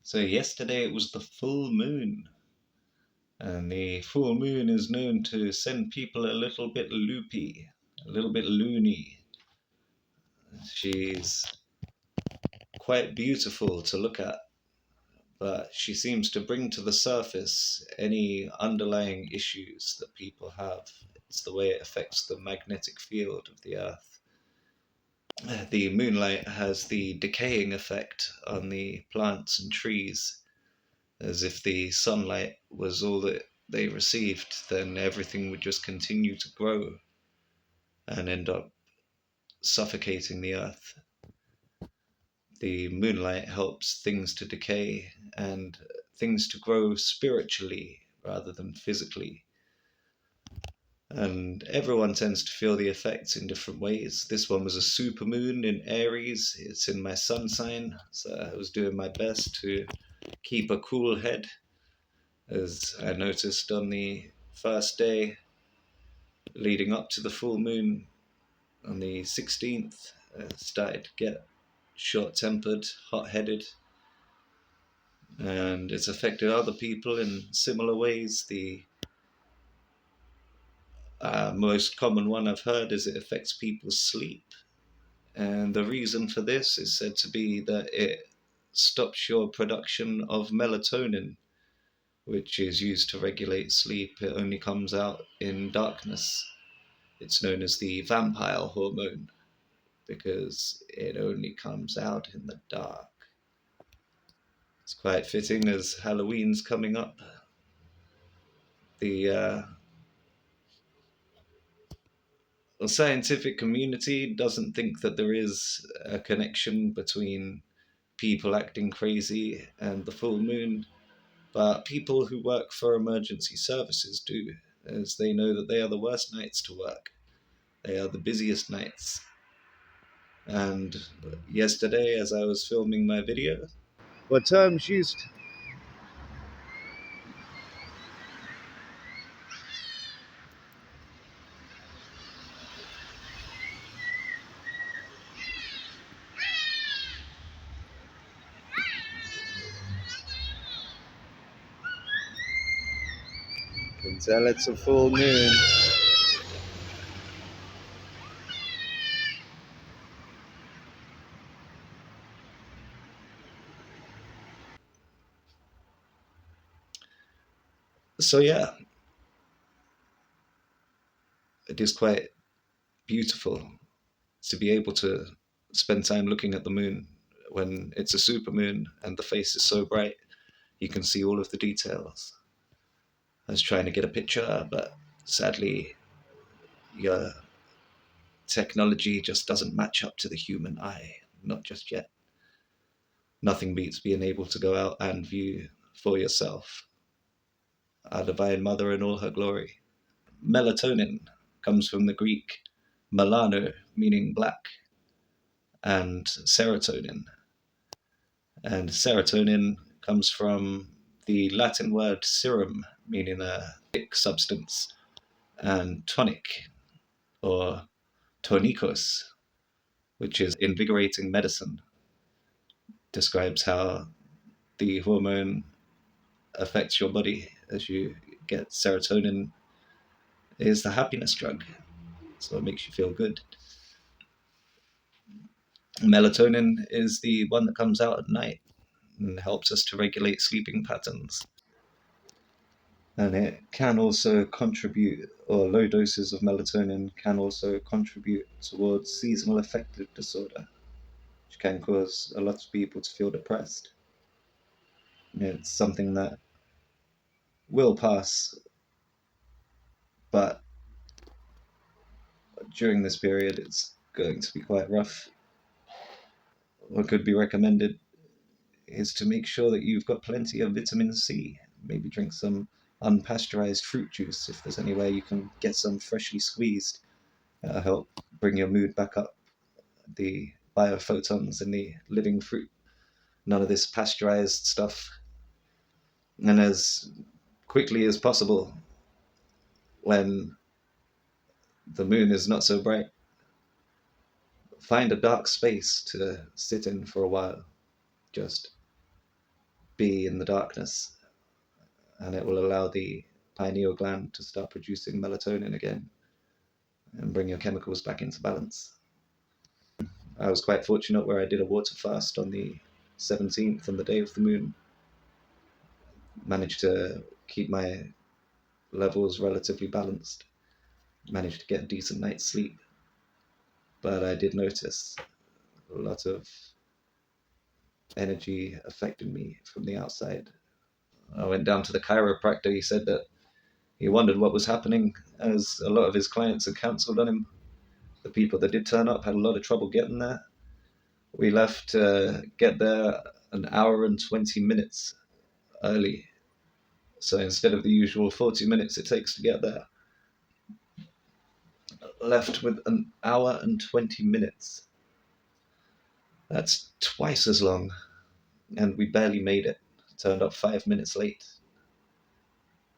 So yesterday it was the full moon, and the full moon is known to send people a little bit loopy, a little bit loony. She's quite beautiful to look at, but she seems to bring to the surface any underlying issues that people have. It's the way it affects the magnetic field of the Earth. The moonlight has the decaying effect on the plants and trees, as if the sunlight was all that they received, then everything would just continue to grow and end up suffocating the earth. The moonlight helps things to decay and things to grow spiritually rather than physically. And everyone tends to feel the effects in different ways. This one was a supermoon in Aries. It's in my sun sign, so I was doing my best to keep a cool head, as I noticed on the first day leading up to the full moon on the 16th. Started to get short-tempered, hot-headed, and it's affected other people in similar ways. The most common one I've heard is it affects people's sleep, and the reason for this is said to be that it stops your production of melatonin, which is used to regulate sleep. It only comes out in darkness. It's known as the vampire hormone because it only comes out in the dark. It's quite fitting as Halloween's coming up. The scientific community doesn't think that there is a connection between people acting crazy and the full moon, but people who work for emergency services do, as they know that they are the worst nights to work. They are the busiest nights. And yesterday, as I was filming my video, what terms used? Can tell it's a full moon. So yeah, it is quite beautiful to be able to spend time looking at the moon when it's a supermoon and the face is so bright. You can see all of the details. I was trying to get a picture, but sadly, your technology just doesn't match up to the human eye. Not just yet. Nothing beats being able to go out and view for yourself our Divine Mother in all her glory. Melatonin comes from the Greek melano, meaning black, and serotonin. And serotonin comes from the Latin word serum, meaning a thick substance, and tonic, or tonicos, which is invigorating medicine, describes how the hormone affects your body as you get serotonin. Is the happiness drug, so it makes you feel good. Melatonin is the one that comes out at night and helps us to regulate sleeping patterns. And it can also contribute, or low doses of melatonin can also contribute towards seasonal affective disorder, which can cause a lot of people to feel depressed. It's something that will pass, but during this period it's going to be quite rough. What could be recommended is to make sure that you've got plenty of vitamin C. Maybe drink some unpasteurized fruit juice if there's any way you can get some freshly squeezed. That'll help bring your mood back up. The biophotons in the living fruit, none of this pasteurized stuff. And as quickly as possible, when the moon is not so bright, find a dark space to sit in for a while. Just be in the darkness, and it will allow the pineal gland to start producing melatonin again and bring your chemicals back into balance. I was quite fortunate where I did a water fast on the 17th, on the day of the moon. Managed to keep my levels relatively balanced, managed to get a decent night's sleep. But I did notice a lot of energy affecting me from the outside. I went down to the chiropractor. He said that he wondered what was happening, as a lot of his clients had cancelled on him. The people that did turn up had a lot of trouble getting there. We left to get there an hour and 20 minutes early. So instead of the usual 40 minutes it takes to get there, left with an hour and 20 minutes. That's twice as long, and we barely made it. Turned up 5 minutes late.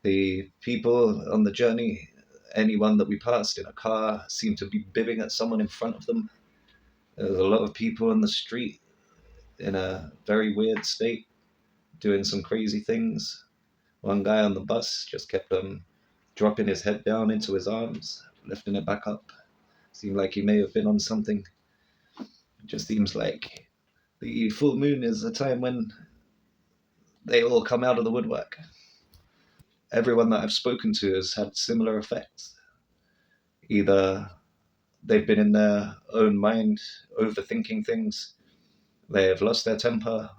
The people on the journey, anyone that we passed in a car, seemed to be bibbing at someone in front of them. There was a lot of people on the street in a very weird state, doing some crazy things. One guy on the bus just kept dropping his head down into his arms, lifting it back up. Seemed like he may have been on something. It just seems like the full moon is a time when they all come out of the woodwork. Everyone that I've spoken to has had similar effects. Either they've been in their own mind, overthinking things, they have lost their temper,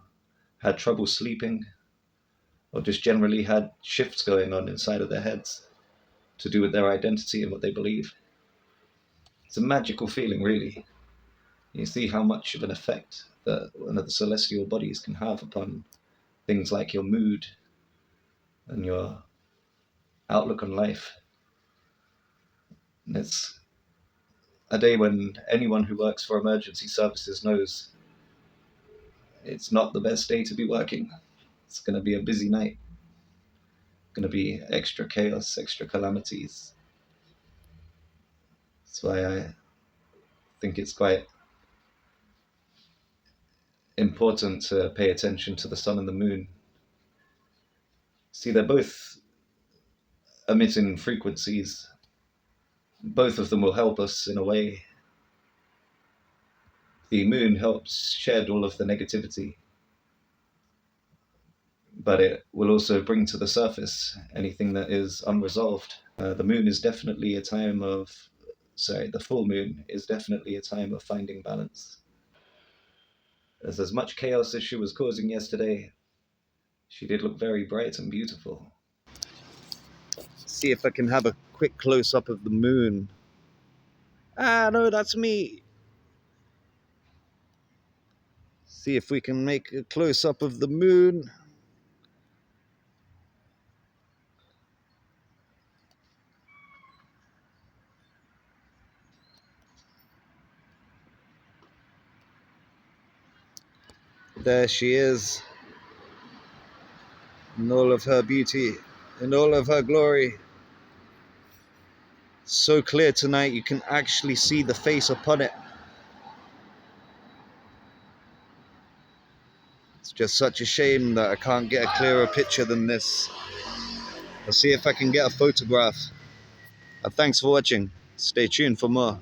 had trouble sleeping, or just generally had shifts going on inside of their heads to do with their identity and what they believe. It's a magical feeling, really. You see how much of an effect that one of the celestial bodies can have upon things like your mood and your outlook on life. And it's a day when anyone who works for emergency services knows it's not the best day to be working. It's going to be a busy night. Going to be extra chaos, extra calamities. That's why I think it's quite important to pay attention to the sun and the moon. See, they're both emitting frequencies. Both of them will help us in a way. The moon helps shed all of the negativity, but it will also bring to the surface anything that is unresolved. The moon is definitely a time of, the full moon is definitely a time of finding balance. As much chaos as she was causing yesterday, she did look very bright and beautiful. See if I can have a quick close-up of the moon. Ah, no, that's me. See if we can make a close-up of the moon. There she is, in all of her beauty, in all of her glory. So clear tonight, you can actually see the face upon it. It's just such a shame that I can't get a clearer picture than this. I'll see if I can get a photograph. Thanks for watching. Stay tuned for more.